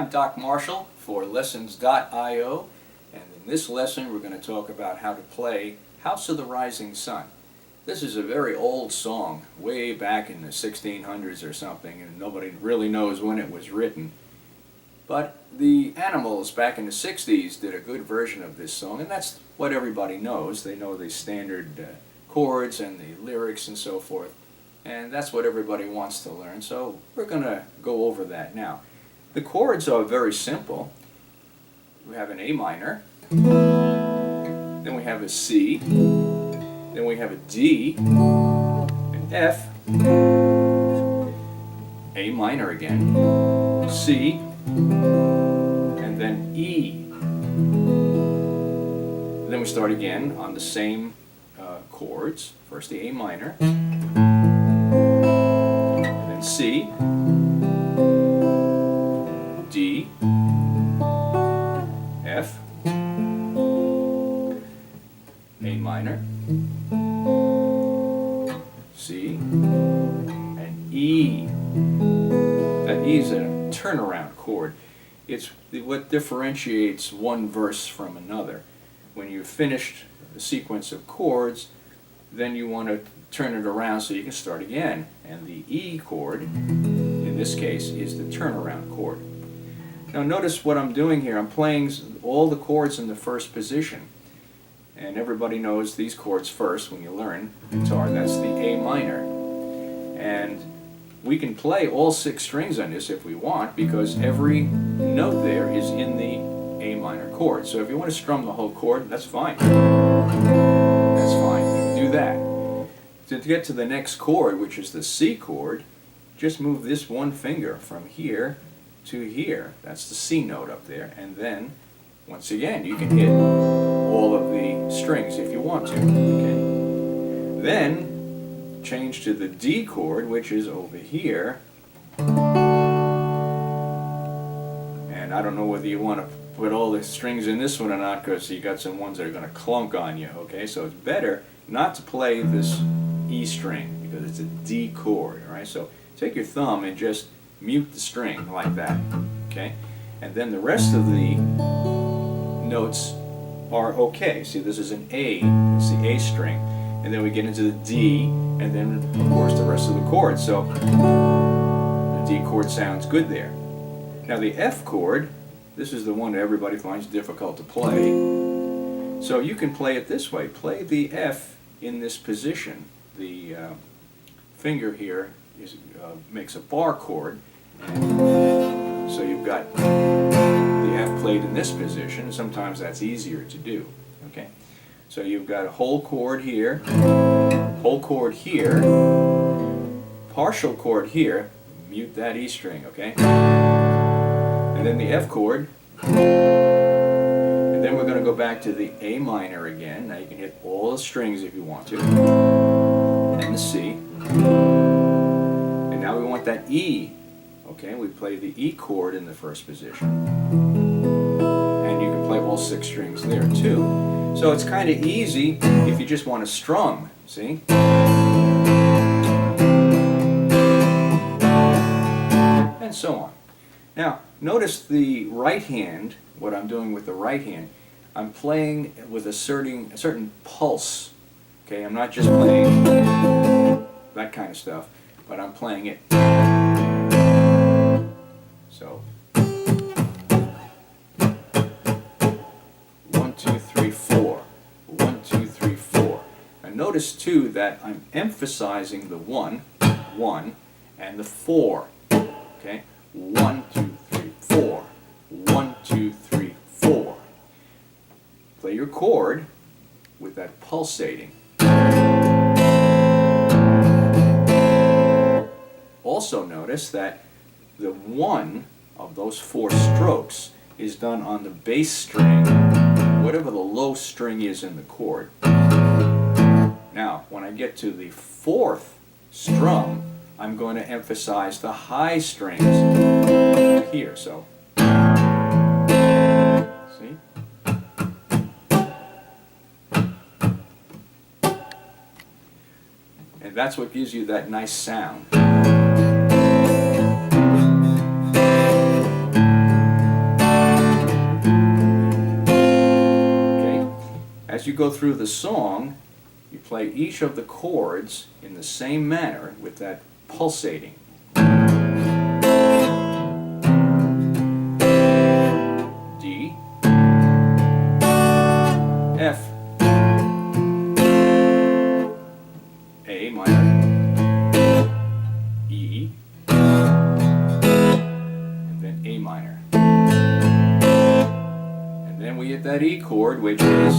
I'm Doc Marshall for Lessons.io, and in this lesson we're going to talk about how to play House of the Rising Sun. This is a very old song, way back in the 1600s or something, and nobody really knows when it was written. But the Animals back in the 60s did a good version of this song, and that's what everybody knows. They know the standard chords and the lyrics and so forth, and that's what everybody wants to learn, so we're going to go over that now. The chords are very simple. We have an A minor, then we have a C, then we have a D, an F, A minor again, C, and then E. Then we start again on the same chords. First the A minor, and then C, D, F, A minor, C, and E. That E is a turnaround chord. It's what differentiates one verse from another. When you've finished the sequence of chords, then you want to turn it around so you can start again. And the E chord, in this case, is the turnaround chord. Now notice what I'm doing here. I'm playing all the chords in the first position. And everybody knows these chords first when you learn guitar. That's the A minor. And we can play all 6 strings on this if we want, because every note there is in the A minor chord. So if you want to strum the whole chord, that's fine. That's fine. You can do that. To get to the next chord, which is the C chord, just move this one finger from here to here. That's the C note up there. And then, once again, you can hit all of the strings if you want to. Okay? Then, change to the D chord, which is over here. And I don't know whether you want to put all the strings in this one or not, because you got some ones that are going to clunk on you. Okay, so it's better not to play this E string because it's a D chord. All right, so take your thumb and just mute the string like that. Okay, and then the rest of the notes are okay. See, this is an A. It's the A string. And then we get into the D, and then, of course, the rest of the chords. So the D chord sounds good there. Now the F chord, this is the one that everybody finds difficult to play. So you can play it this way. Play the F in this position. The finger here makes a bar chord. And so you've got the F played in this position. Sometimes that's easier to do. Okay? So you've got a whole chord here, whole chord here, partial chord here, mute that E string, okay? And then the F chord, and then we're going to go back to the A minor again. Now you can hit all the strings if you want to, and the C. And now we want that E, okay? We play the E chord in the first position. And you can play all 6 strings there too. So it's kind of easy if you just want to strum, see? And so on. Now, notice the right hand, what I'm doing with the right hand. I'm playing with a certain pulse. Okay, I'm not just playing that kind of stuff, but I'm playing it. So 1, 2, 3, 4. 1, 2, 3, 4. And notice too that I'm emphasizing the 1, and the 4. Okay? 1, 2, 3, 4. 1, 2, 3, 4. Play your chord with that pulsating. Also notice that the 1 of those 4 strokes is done on the bass string, whatever the low string is in the chord. Now, when I get to the 4th strum, I'm going to emphasize the high strings here. So, see? And that's what gives you that nice sound. go through the song, you play each of the chords in the same manner with that pulsating. D, F, A minor, E, and then A minor. And then we hit that E chord, which is,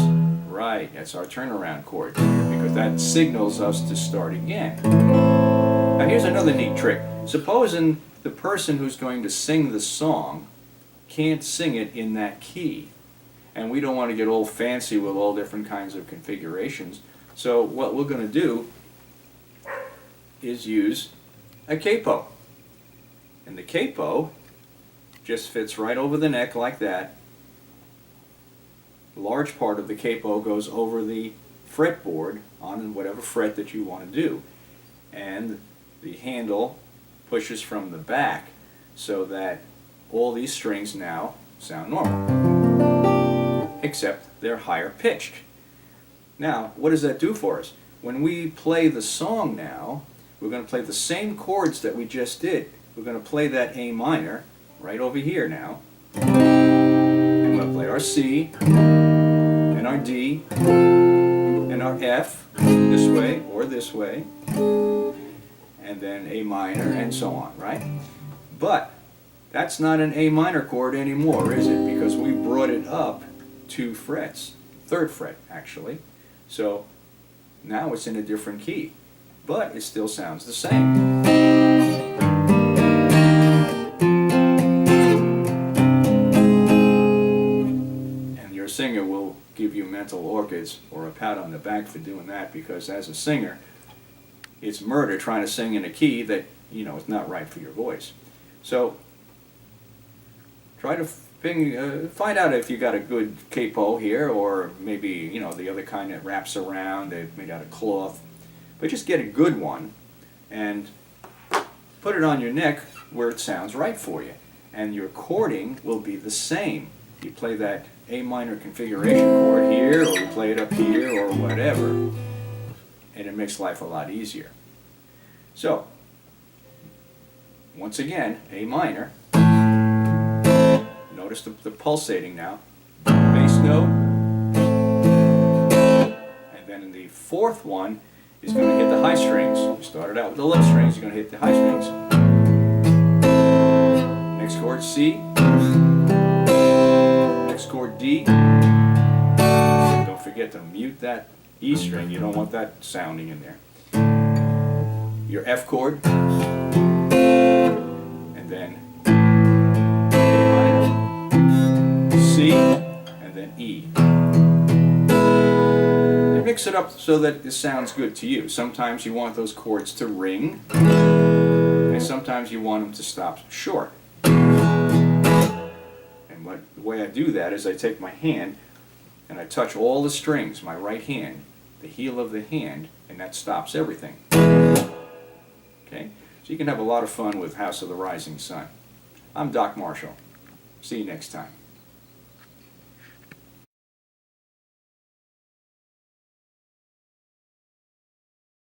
right, that's our turnaround chord, because that signals us to start again. Now here's another neat trick. Supposing the person who's going to sing the song can't sing it in that key, and we don't want to get all fancy with all different kinds of configurations, so what we're going to do is use a capo. And the capo just fits right over the neck like that. A large part of the capo goes over the fretboard on whatever fret that you want to do. And the handle pushes from the back so that all these strings now sound normal, except they're higher pitched. Now, what does that do for us? When we play the song now, we're going to play the same chords that we just did. We're going to play that A minor right over here now. And we're going to play our C, and our D, and our F, this way or this way, and then A minor, and so on, right? But that's not an A minor chord anymore, is it? Because we brought it up 2 frets, 3rd fret actually. So now it's in a different key, but it still sounds the same. And your singer will give you mental orchids or a pat on the back for doing that, because as a singer, it's murder trying to sing in a key that, you know, is not right for your voice. So try to find out if you got a good capo here, or maybe, you know, the other kind that wraps around, they're made out of cloth. But just get a good one and put it on your neck where it sounds right for you. And your chording will be the same. You play that A minor configuration chord here, or you play it up here, or whatever, and it makes life a lot easier. So, once again, A minor. Notice the pulsating now. Bass note. And then in the 4th one is going to hit the high strings. You started out with the low strings, you're going to hit the high strings. Next chord C. Next chord D. Don't forget to mute that E string, you don't want that sounding in there. Your F chord. And then C, and then E. And mix it up so that it sounds good to you. Sometimes you want those chords to ring, and sometimes you want them to stop short. And the way I do that is I take my hand and I touch all the strings, my right hand, the heel of the hand, and that stops everything. Okay? So you can have a lot of fun with House of the Rising Sun. I'm Doc Marshall. See you next time.